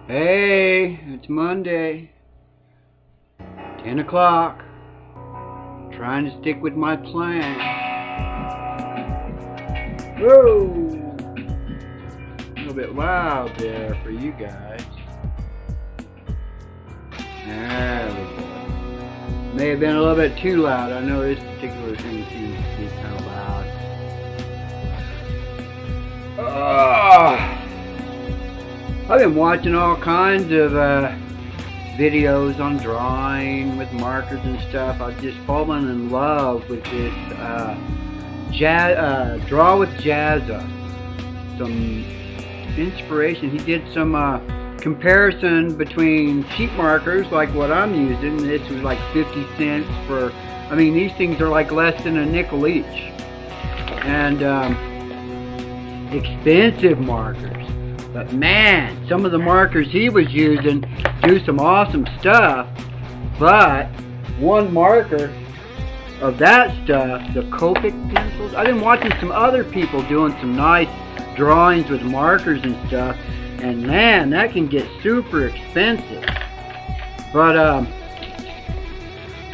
Hey, it's Monday, 10 o'clock, trying to stick with my plan. Whoa, a little bit loud there for you guys. There we go. May have been a little bit too loud. I know this particular thing seems to be kind of loud. I've been watching all kinds of videos on drawing with markers and stuff. I've just fallen in love with this Draw with Jazza. Some inspiration. He did some comparison between cheap markers like what I'm using. This was like 50 cents for, I mean, these things are like less than a nickel each. And expensive markers. But man, some of the markers he was using do some awesome stuff. But one marker of that stuff, the Copic pencils, I've been watching some other people doing some nice drawings with markers and stuff. And man, that can get super expensive. But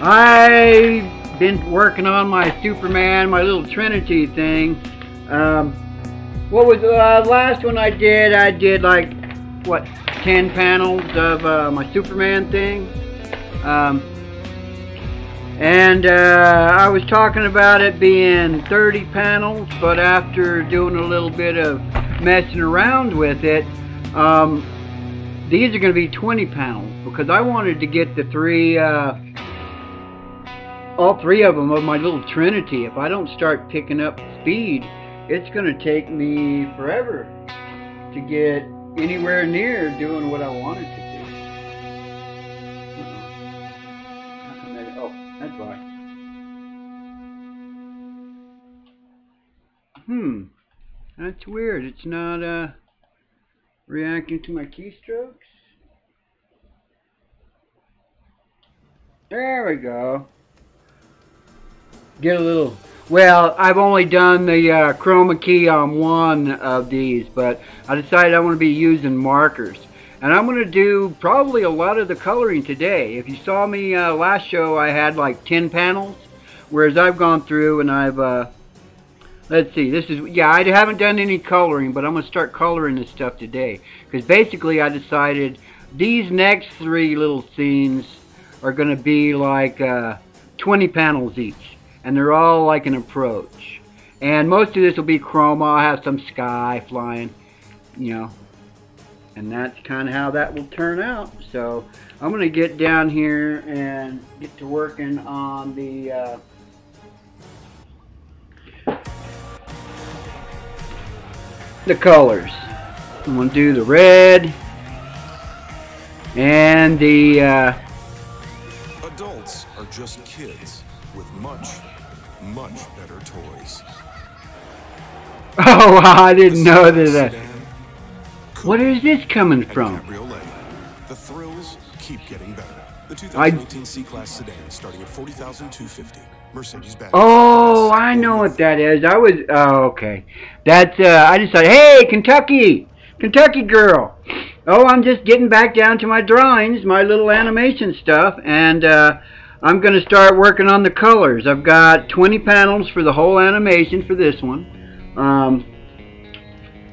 I've been working on my Superman, my little Trinity thing. What was the last one I did? I did like, what, 10 panels of my Superman thing. I was talking about it being 30 panels, but after doing a little bit of messing around with it, these are going to be 20 panels because I wanted to get the all three of them of my little Trinity. If I don't start picking up speed, it's going to take me forever to get anywhere near doing what I wanted to do. Oh, that's right. That's weird. It's not reacting to my keystrokes. There we go. Get a little... Well, I've only done the chroma key on one of these, but I decided I want to be using markers. And I'm going to do probably a lot of the coloring today. If you saw me last show, I had like 10 panels, whereas I've gone through and I've, let's see, this is, yeah, I haven't done any coloring, but I'm going to start coloring this stuff today. Because basically I decided these next three little scenes are going to be like 20 panels each. And they're all like an approach. And most of this will be chroma. I'll have some sky flying, you know. And that's kind of how that will turn out. So I'm going to get down here and get to working on the colors. I'm going to do the red and the... Adults are just kids with much better toys. Oh, I didn't know that. What is this coming from? The thrills keep getting better. The 2018 C-Class sedan starting at $40,250. Mercedes-Benz. Oh, I know what that is. Oh, okay. That's I decided, hey, Kentucky girl. Oh, I'm just getting back down to my drawings, my little animation stuff, and I'm going to start working on the colors. I've got 20 panels for the whole animation for this one.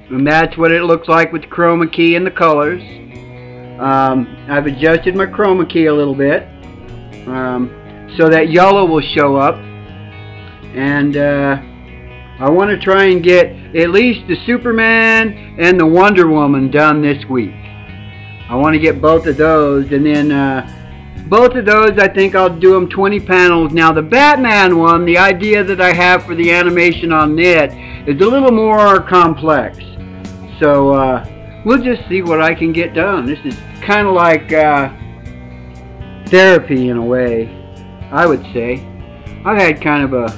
And that's what it looks like with the chroma key and the colors. I've adjusted my chroma key a little bit so that yellow will show up. And I want to try and get at least the Superman and the Wonder Woman done this week. I want to get both of those, and then both of those, I think I'll do them 20 panels. Now the Batman one, the idea that I have for the animation on it is a little more complex. So we'll just see what I can get done. This is kind of like therapy in a way, I would say. I've had kind of a...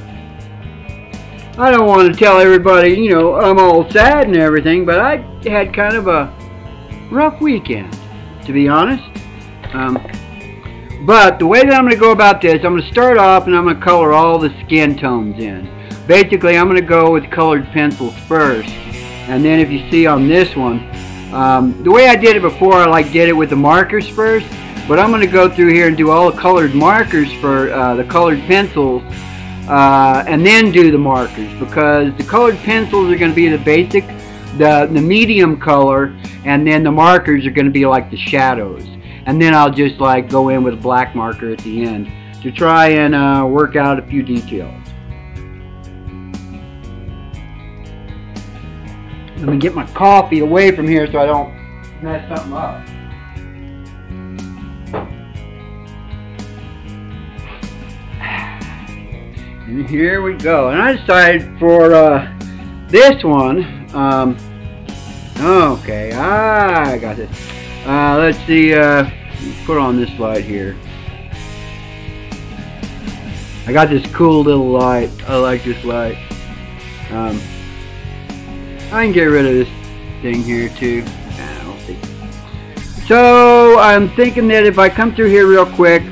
I don't want to tell everybody, you know, I'm all sad and everything, but I had kind of a rough weekend, to be honest. But the way that I'm going to go about this, I'm going to start off and I'm going to color all the skin tones in. Basically, I'm going to go with colored pencils first. And then if you see on this one, The way I did it before, I did it with the markers first, but I'm going to go through here and do all the colored markers for the colored pencils, and then do the markers, because the colored pencils are going to be the basic, the medium color, and then the markers are going to be like the shadows. And then I'll just go in with a black marker at the end to try and work out a few details. Let me get my coffee away from here so I don't mess something up. And here we go. And I decided for this one, okay, I got this. Let's see, put on this light here. I got this cool little light. I like this light. I can get rid of this thing here too. I don't think. So I'm thinking that if I come through here real quick,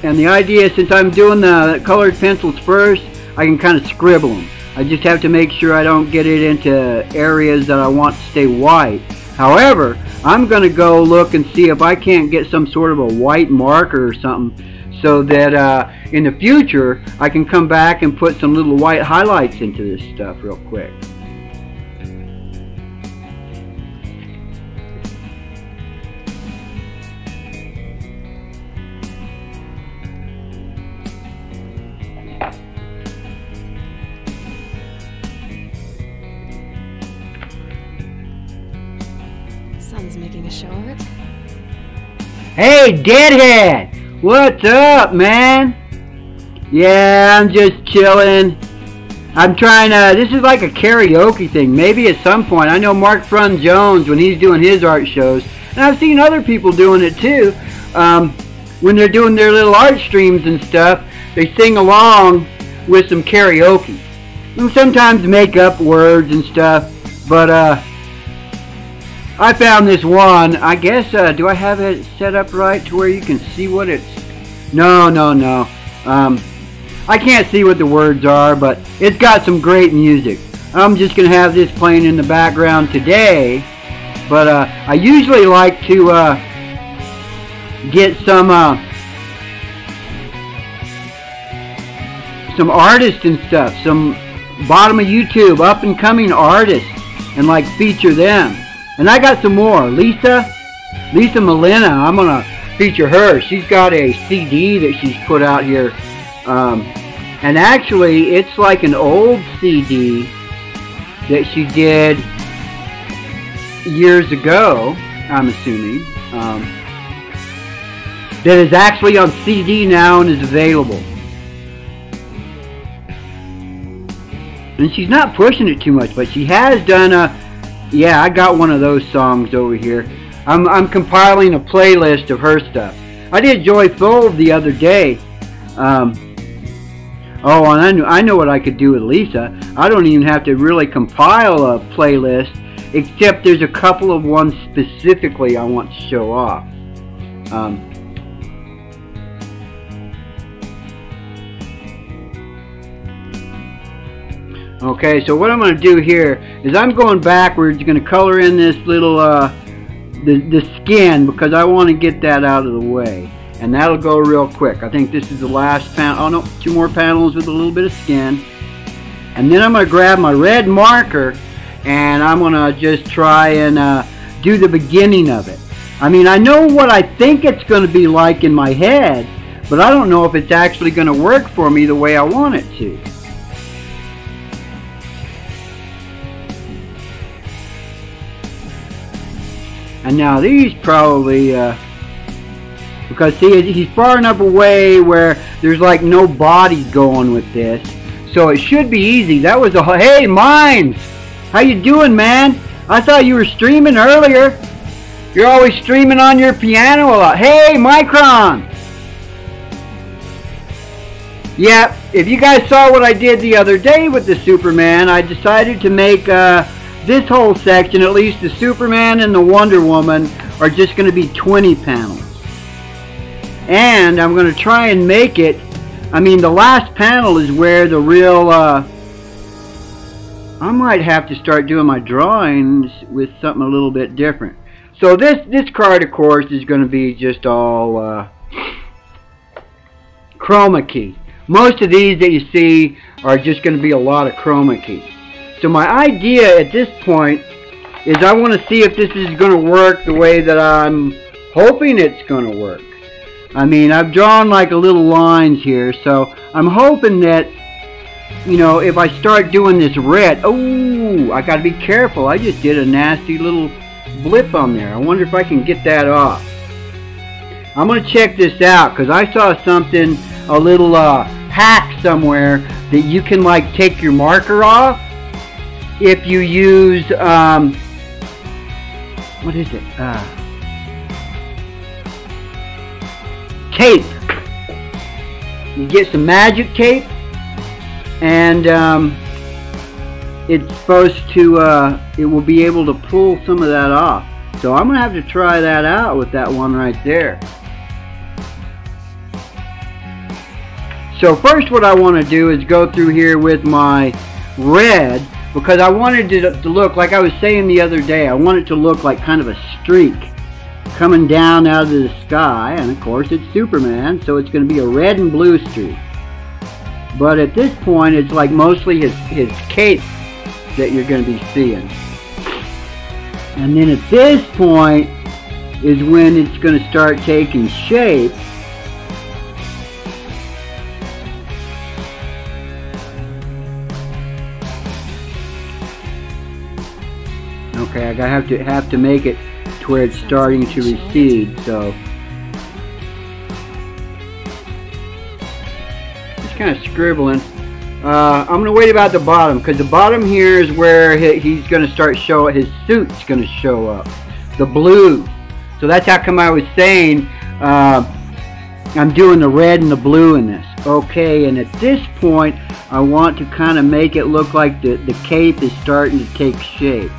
and the idea is, since I'm doing the colored pencils first, I can kind of scribble them. I just have to make sure I don't get it into areas that I want to stay white. However, I'm going to go look and see if I can't get some sort of a white marker or something, so that in the future I can come back and put some little white highlights into this stuff real quick. Sun's making a show of it. Hey, Deadhead! What's up, man? Yeah, I'm just chilling. I'm trying to, this is like a karaoke thing. Maybe at some point, I know Mark Frun Jones, when he's doing his art shows, and I've seen other people doing it too, when they're doing their little art streams and stuff, they sing along with some karaoke. And sometimes make up words and stuff, but I found this one. I guess, do I have it set up right to where you can see what it's... No. I can't see what the words are, but it's got some great music. I'm just going to have this playing in the background today, but I usually like to get some artists and stuff, some bottom of YouTube up and coming artists, and feature them. And I got some more. Lisa Molina, I'm going to feature her. She's got a CD that she's put out here. And actually, it's like an old CD that she did years ago, I'm assuming. That is actually on CD now and is available. And she's not pushing it too much, but she has done a... Yeah, I got one of those songs over here. I'm compiling a playlist of her stuff. I did Joy Fold the other day. Oh, and I know what I could do with Lisa. I don't even have to really compile a playlist, except there's a couple of ones specifically I want to show off. Okay, so what I'm going to do here is I'm going backwards, going to color in this little, the skin, because I want to get that out of the way. And that'll go real quick. I think this is the last panel. Oh no, 2 more panels with a little bit of skin. And then I'm going to grab my red marker, and I'm going to just try and do the beginning of it. I mean, I know what I think it's going to be like in my head, but I don't know if it's actually going to work for me the way I want it to. And now these probably, because see, he's far enough away where there's no body going with this. So it should be easy. That was hey, Mines! How you doing, man? I thought you were streaming earlier. You're always streaming on your piano a lot. Hey, Micron! Yeah, if you guys saw what I did the other day with the Superman, I decided to make, this whole section, at least the Superman and the Wonder Woman, are just going to be 20 panels. And I'm going to try and make it, I mean, the last panel is where the real I might have to start doing my drawings with something a little bit different. So this card, of course, is going to be just all chroma key. Most of these that you see are just going to be a lot of chroma key. So my idea at this point is I want to see if this is going to work the way that I'm hoping it's going to work. I mean, I've drawn like a little lines here, so I'm hoping that, you know, if I start doing this red, oh, I got to be careful. I just did a nasty little blip on there. I wonder if I can get that off. I'm going to check this out because I saw something, a little hack somewhere that you can like take your marker off if you use, what is it? Tape. You get some magic tape, and it's supposed to, it will be able to pull some of that off. So I'm going to have to try that out with that one right there. So first what I want to do is go through here with my red, because I wanted it to look, like I was saying the other day, I want it to look like kind of a streak coming down out of the sky, and of course it's Superman, so it's going to be a red and blue streak. But at this point it's like mostly his cape that you're going to be seeing. And then at this point is when it's going to start taking shape. Okay, I have to make it to where it's starting to recede, so just kind of scribbling. I'm going to wait about the bottom, because the bottom here is where he's going to start his suit's going to show up, the blue. So that's how come I was saying I'm doing the red and the blue in this. Okay, and at this point I want to kind of make it look like the cape is starting to take shape.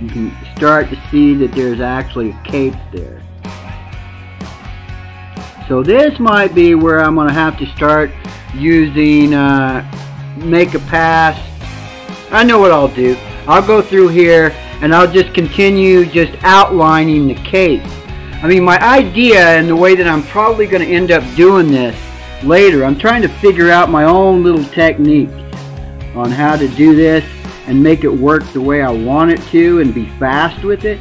You can start to see that there's actually a cape there. So this might be where I'm going to have to start using make a pass. I know what I'll do. I'll go through here and I'll just continue just outlining the cape. I mean, my idea and the way that I'm probably going to end up doing this later, I'm trying to figure out my own little techniques on how to do this and make it work the way I want it to and be fast with it.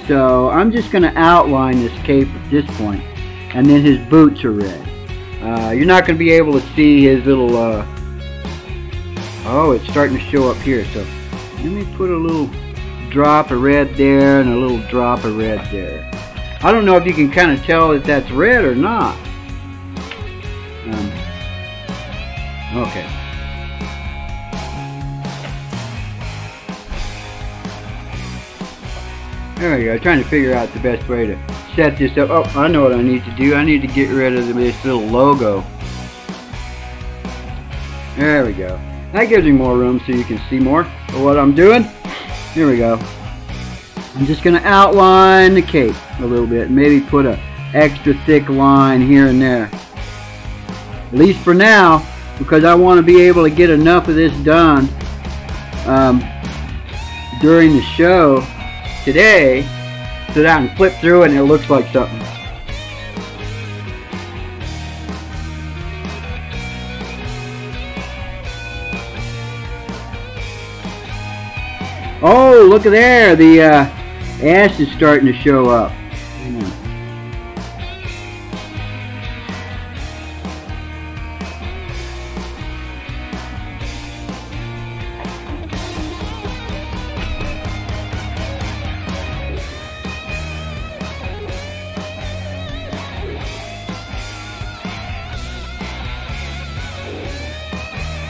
So I'm just going to outline this cape at this point. And then his boots are red. You're not going to be able to see his little, oh, it's starting to show up here. So let me put a little drop of red there and a little drop of red there. I don't know if you can kind of tell if that's red or not. Okay. There we go. Trying to figure out the best way to set this up. Oh, I know what I need to do. I need to get rid of this little logo. There we go. That gives me more room so you can see more of what I'm doing. Here we go. I'm just going to outline the cape a little bit. Maybe put a extra thick line here and there. At least for now, because I want to be able to get enough of this done during the show today, so that I can flip through it and it looks like something. Oh, look at there, the ash is starting to show up.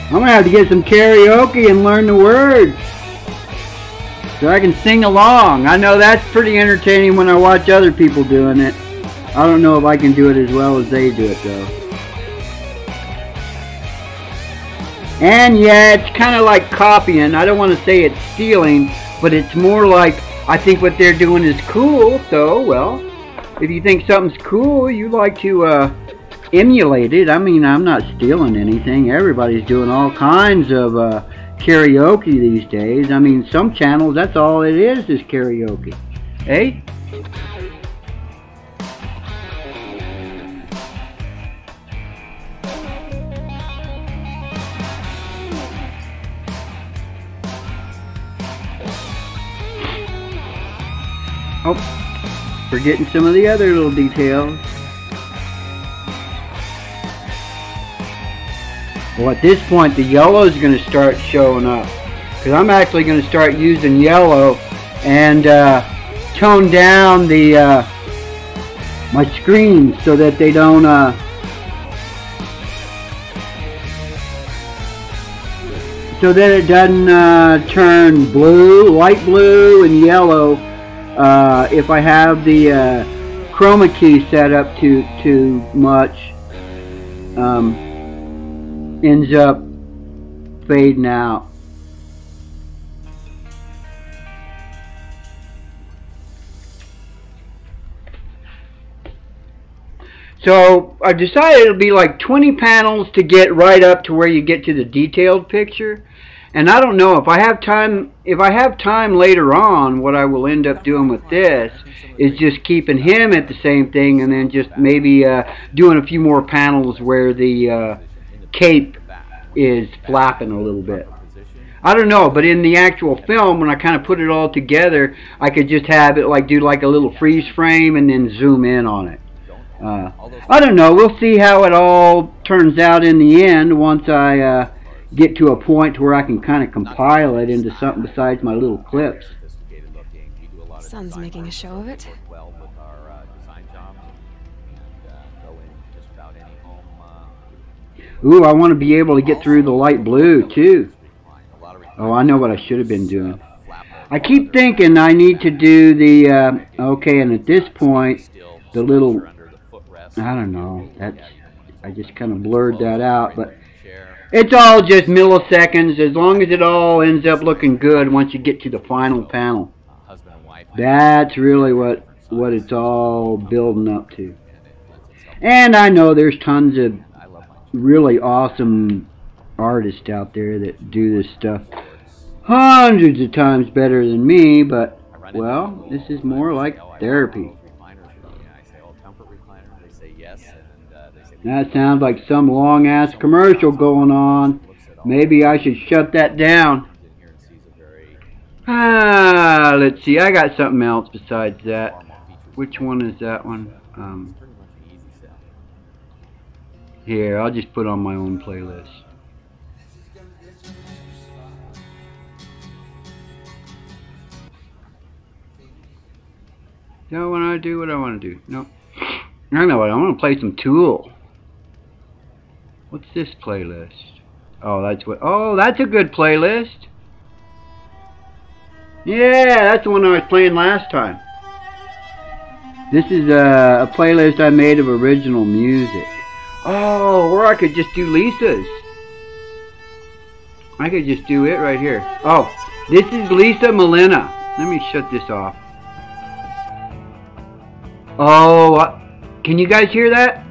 I'm going to have to get some karaoke and learn the words so I can sing along. I know that's pretty entertaining when I watch other people doing it. I don't know if I can do it as well as they do it though. And yeah, it's kind of like copying. I don't want to say it's stealing, but it's more like I think what they're doing is cool. So, well, if you think something's cool, you like to emulate it. I mean, I'm not stealing anything. Everybody's doing all kinds of karaoke these days. I mean, some channels, that's all it is karaoke. Eh? Oh, forgetting some of the other little details. Well, at this point, the yellow is going to start showing up. Because I'm actually going to start using yellow and tone down the my screens so that they don't so that it doesn't turn blue, light blue, and yellow. If I have the chroma key set up too much, ends up fading out. So I decided it'll be like 20 panels to get right up to where you get to the detailed picture. And I don't know if I have time. If I have time later on, what I will end up doing with this is just keeping him at the same thing, and then just maybe doing a few more panels where the cape is flapping a little bit. I don't know, but in the actual film, when I kind of put it all together, I could just have it like do like a little freeze frame and then zoom in on it. I don't know. We'll see how it all turns out in the end once I get to a point where I can kind of compile it into something besides my little clips. Son's making a show of it. Ooh, I want to be able to get through the light blue too. Oh, I know what I should have been doing. I keep thinking I need to do the okay, and at this point the little, I don't know, that's, I just kind of blurred that out, but it's all just milliseconds as long as it all ends up looking good once you get to the final panel. That's really what it's all building up to. And I know there's tons of really awesome artists out there that do this stuff hundreds of times better than me, but well, this is more like therapy. That sounds like some long ass commercial going on. Maybe I should shut that down. Let's see, I got something else besides that. Which one is that one? Here, I'll just put on my own playlist. Don't want to do what I want to do. Nope. I know what, I want to play some Tool. What's this playlist? Oh, that's what. Oh, that's a good playlist. Yeah, that's the one I was playing last time. This is a playlist I made of original music. Oh, or I could just do Lisa's. I could just do it right here. Oh, this is Lisa Molina. Let me shut this off. Oh, can you guys hear that?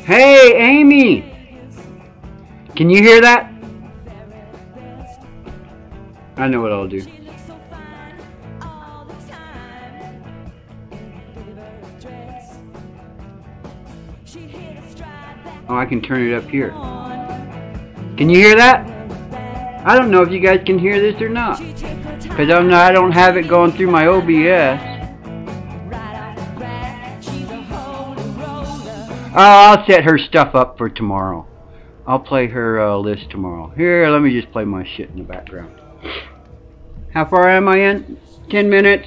Hey, Amy! Can you hear that? I know what I'll do. Oh, I can turn it up here. Can you hear that? I don't know if you guys can hear this or not, because I don't have it going through my OBS. Oh, I'll set her stuff up for tomorrow. I'll play her list tomorrow. Here, let me just play my shit in the background. How far am I in? 10 minutes.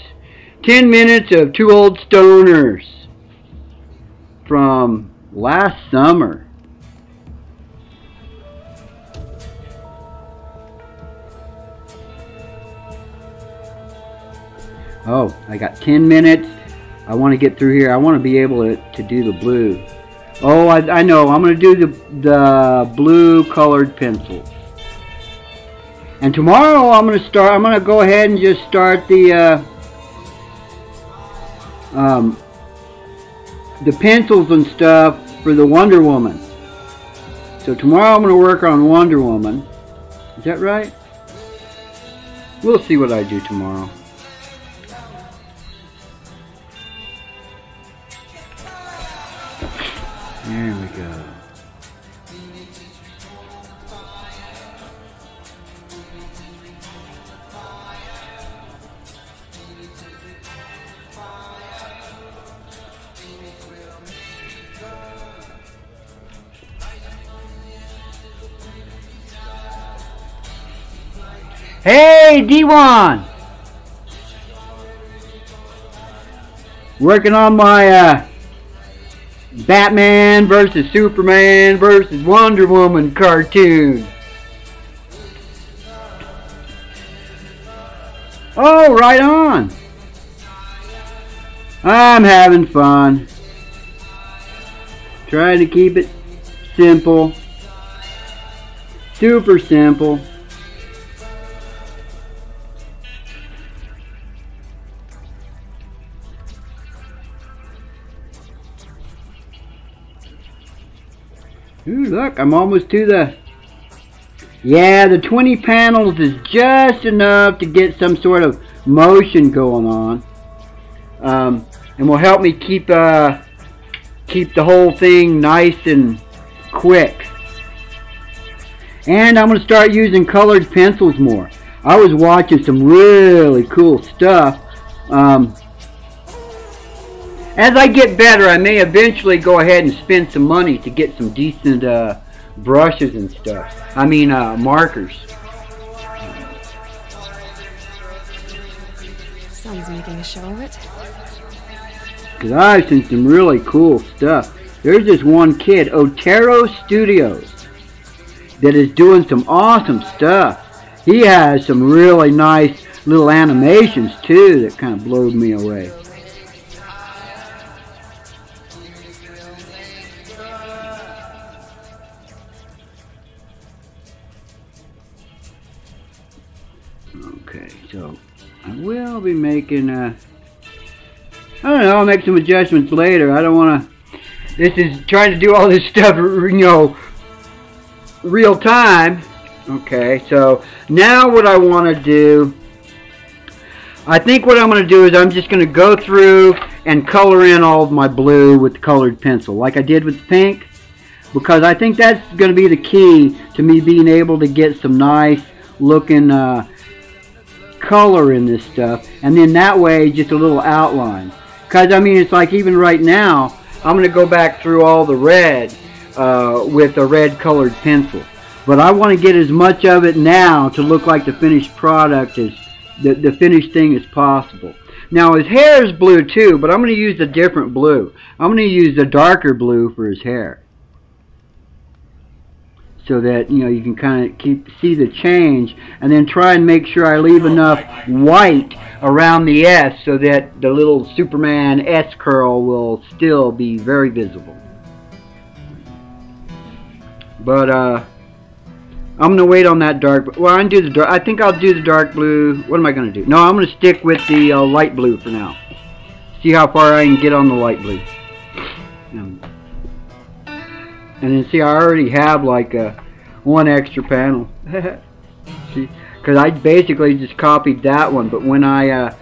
10 minutes of Two Old Stoners from last summer. Oh, I got 10 minutes. I want to get through here. I want to be able to do the blue. Oh, I know. I'm going to do the blue colored pencils. And tomorrow I'm going to go ahead and just start the the pencils and stuff for the Wonder Woman. So tomorrow I'm going to work on Wonder Woman. Is that right? We'll see what I do tomorrow. There we go. Hey, D1! Working on my Batman versus Superman versus Wonder Woman cartoon. Oh, right on. I'm having fun. Trying to keep it simple. Super simple. Ooh, look, I'm almost to the... Yeah, the 20 panels is just enough to get some sort of motion going on. And will help me keep the whole thing nice and quick. And I'm going to start using colored pencils more. I was watching some really cool stuff. As I get better, I may eventually go ahead and spend some money to get some decent brushes and stuff. I mean, markers. Son's making a show of it. Because I've seen some really cool stuff. There's this one kid, Otero Studios, that is doing some awesome stuff. He has some really nice little animations, too, that kind of blowed me away. Okay, so I will be making I don't know, I'll make some adjustments later. I don't want to, this is trying to do all this stuff, you know, real time. Okay, so now what I want to do, I think what I'm going to do is I'm just going to go through and color in all of my blue with the colored pencil, like I did with the pink, because I think that's going to be the key to me being able to get some nice looking color in this stuff, and then that way just a little outline. Because I mean, it's like even right now I'm going to go back through all the red with a red colored pencil, but I want to get as much of it now to look like the finished product as the finished thing as possible. Now his hair is blue too, but I'm going to use a different blue. I'm going to use the darker blue for his hair, so that, you know, you can kind of see the change, and then try and make sure I leave enough white around the S so that the little Superman S curl will still be very visible. But I'm gonna wait on that dark. Well, I do the dark. I think I'll do the dark blue. What am I gonna do? No, I'm gonna stick with the light blue for now. See how far I can get on the light blue. And then see, I already have like one extra panel. See, because I basically just copied that one, but when I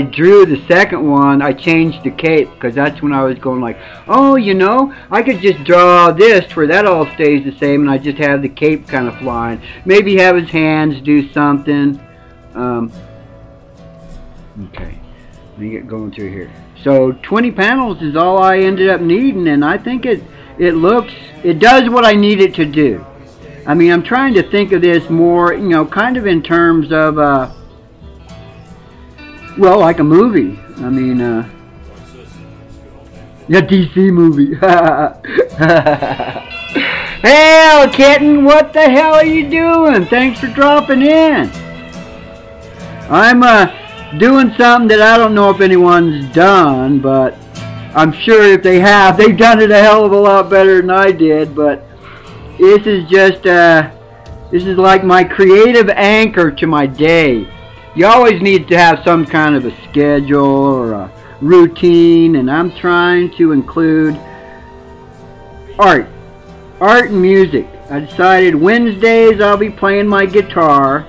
drew the second one, I changed the cape, because that's when I was going like, oh, you know, I could just draw this where that all stays the same, and I just have the cape kind of flying. Maybe have his hands do something. Okay, let me get going through here. So 20 panels is all I ended up needing, and I think it does what I need it to do. I mean, I'm trying to think of this more, you know, kind of in terms of, well, like a movie. I mean, yeah, DC movie. Hey, kitten, what the hell are you doing? Thanks for dropping in. I'm doing something that I don't know if anyone's done, but I'm sure if they have, they've done it a hell of a lot better than I did. But this is just, this is like my creative anchor to my day. You always need to have some kind of a schedule or routine, and I'm trying to include art and music. I decided Wednesdays I'll be playing my guitar,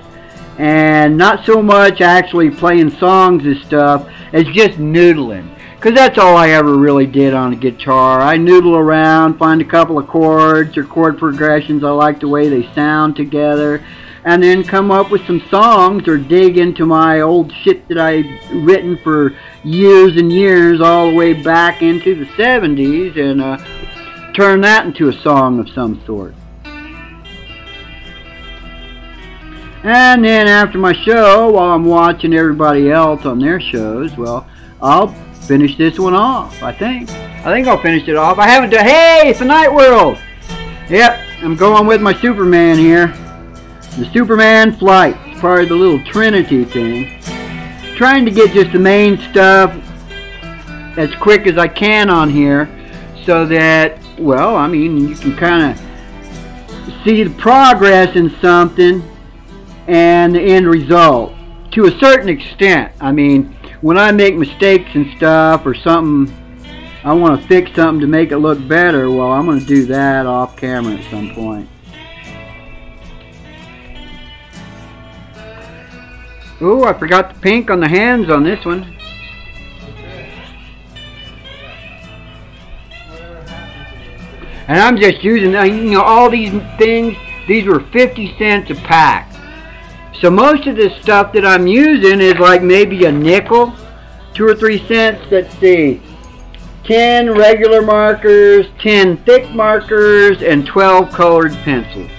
and not so much actually playing songs and stuff as just noodling, because that's all I ever really did on a guitar. I noodle around, find a couple of chords or chord progressions I like the way they sound together, and then come up with some songs or dig into my old shit that I've written for years and years, all the way back into the 70s, and turn that into a song of some sort. And then after my show, while I'm watching everybody else on their shows, well, I'll finish this one off, I think. I think I'll finish it off. I haven't done... Hey, it's the Night World! Yep, I'm going with my Superman here. The Superman flight. It's part of the little Trinity thing. Trying to get just the main stuff as quick as I can on here, so that, well, I mean, you can kind of see the progress in something and the end result to a certain extent. I mean, when I make mistakes and stuff or something, I want to fix something to make it look better, well, I'm going to do that off camera at some point. Ooh, I forgot the pink on the hands on this one. And I'm just using, you know, all these things, these were 50 cents a pack. So most of this stuff that I'm using is like maybe a nickel, 2 or 3 cents. Let's see, 10 regular markers, 10 thick markers, and 12 colored pencils.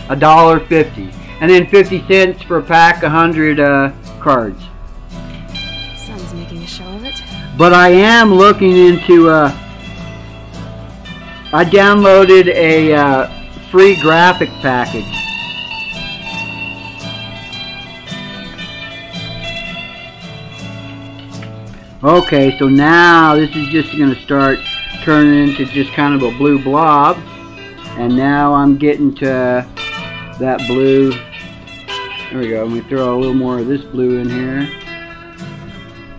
$1.50, and then 50 cents for a pack, 100 cards. Son's making a show of it. But I am looking into. I downloaded a free graphic package. Okay, so now this is just going to start turning into just kind of a blue blob. And now I'm getting to that blue. There we go. I'm going to throw a little more of this blue in here.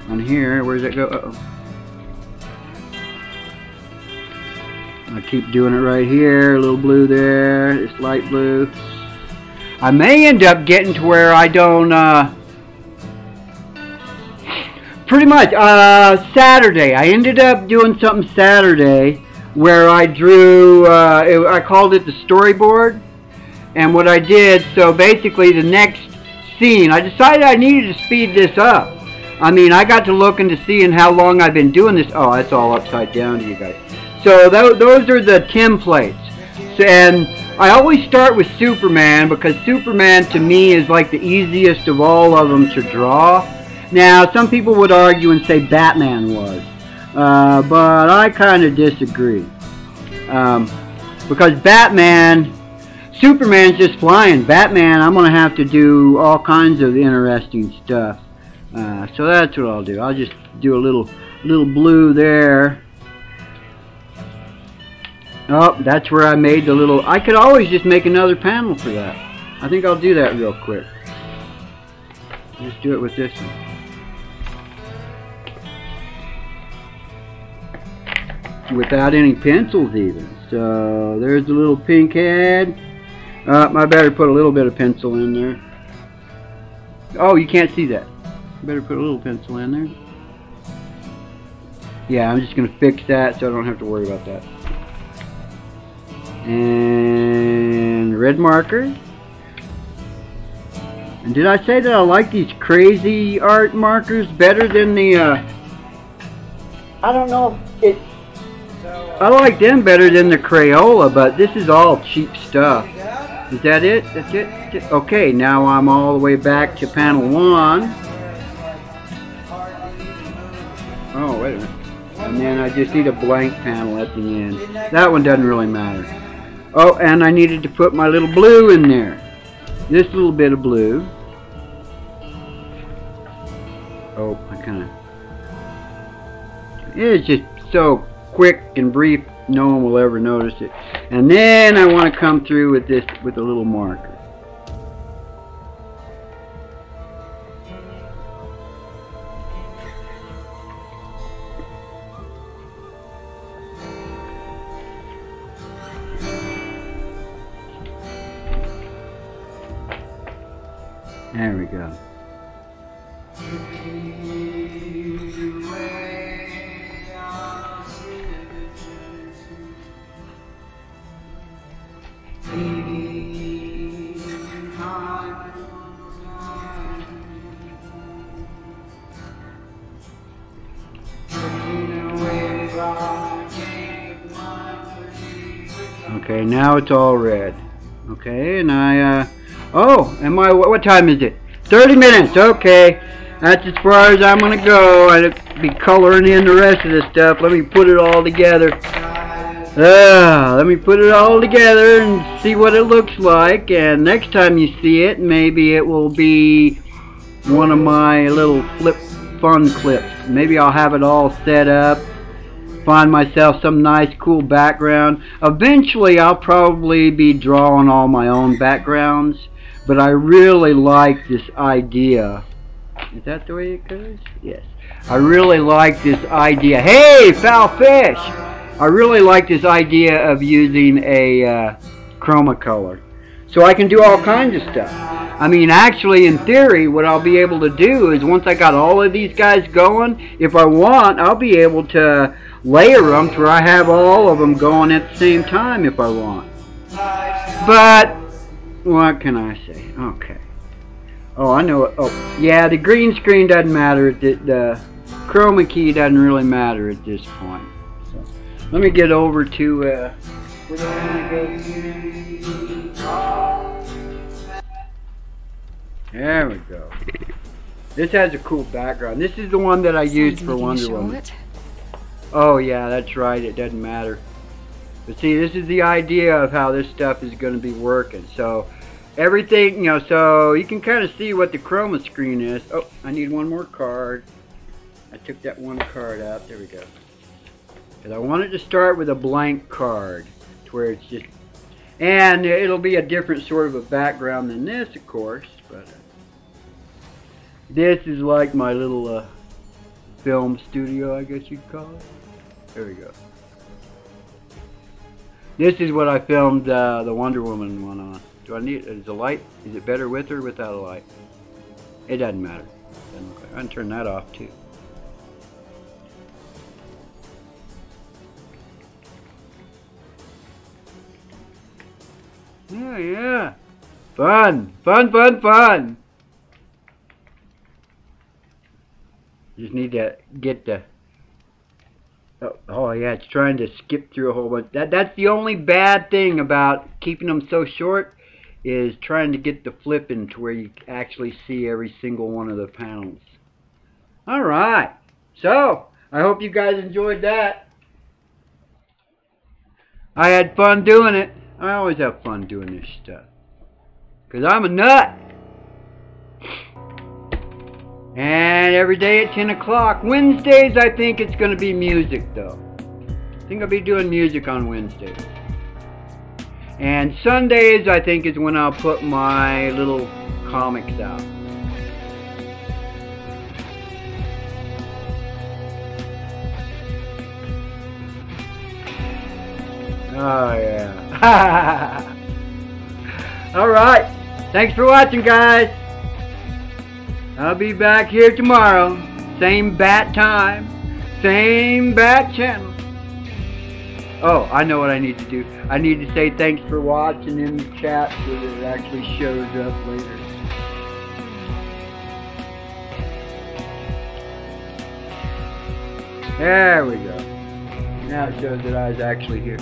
On here. Where does it go? Uh-oh. I keep doing it right here. A little blue there. This light blue. I may end up getting to where I don't... Pretty much, Saturday. I ended up doing something Saturday where I drew, I called it the storyboard. And what I did, so basically the next scene, I decided I needed to speed this up. I mean, I got to looking to seeing how long I've been doing this. Oh, that's all upside down to you guys. So those are the templates. So, and I always start with Superman because Superman to me is like the easiest of all of them to draw. Now, some people would argue and say Batman was, but I kind of disagree. Because Superman's just flying. Batman, I'm going to have to do all kinds of interesting stuff. So that's what I'll do. I'll just do a little blue there. Oh, that's where I made the little... I could always just make another panel for that. I think I'll do that real quick. Just do it with this one. Without any pencils even. So there's the little pink head. I better put a little bit of pencil in there. Oh, you can't see that. Better put a little pencil in there. Yeah, I'm just going to fix that so I don't have to worry about that. And red marker. And did I say that I like these crazy art markers better than the I don't know if it... I like them better than the Crayola, but this is all cheap stuff. Is that it? That's it? Okay, now I'm all the way back to panel 1. Oh, wait a minute. And then I just need a blank panel at the end. That one doesn't really matter. Oh, and I needed to put my little blue in there. This little bit of blue. Oh, I kind of... It's just so quick and brief, no one will ever notice it. And then I want to come through with this with a little marker. There we go. Okay, now it's all red. Okay, and oh, what time is it? 30 minutes, okay. That's as far as I'm gonna go. I'll be coloring in the rest of this stuff. Let me put it all together. Let me put it all together and see what it looks like. And next time you see it, maybe it will be one of my little fun clips. Maybe I'll have it all set up. Find myself some nice cool background. Eventually I'll probably be drawing all my own backgrounds, but I really like this idea. Is that the way it goes? Yes. I really like this idea. Hey, foul fish! I really like this idea of using a chroma color. So I can do all kinds of stuff. I mean, actually, in theory, what I'll be able to do is once I got all of these guys going, if I want, I'll be able to layer them to where I have all of them going at the same time if I want. But what can I say? Okay. Oh, I know it. Oh, yeah, the green screen doesn't matter. The chroma key doesn't really matter at this point. So, let me get over to where do I want to go? There we go. This has a cool background. This is the one that I used for Wonder Woman. Oh yeah, that's right, it doesn't matter. But see, this is the idea of how this stuff is going to be working. So, everything, you know, so you can kind of see what the chroma screen is. Oh, I need one more card. I took that one card out. There we go. Because I wanted to start with a blank card, to where it's just, and it'll be a different sort of a background than this, of course. But this is like my little film studio, I guess you'd call it. There we go. This is what I filmed the Wonder Woman one on. Do I need, is the light, is it better with or without a light? It doesn't matter. I can turn that off too. Yeah, yeah. Fun, fun, fun, fun. Just need to get the, oh yeah, it's trying to skip through a whole bunch. That's the only bad thing about keeping them so short, is trying to get the flipping to where you actually see every single one of the panels. Alright, so I hope you guys enjoyed that. I had fun doing it. I always have fun doing this stuff, because I'm a nut. And every day at 10 o'clock. Wednesdays, I think it's going to be music, though. I think I'll be doing music on Wednesdays. And Sundays, I think, is when I'll put my little comics out. Oh, yeah. Alright. Thanks for watching, guys. I'll be back here tomorrow. Same bat time. Same bat channel. Oh, I know what I need to do. I need to say thanks for watching in the chat so that it actually shows up later. There we go. Now it shows that I was actually here.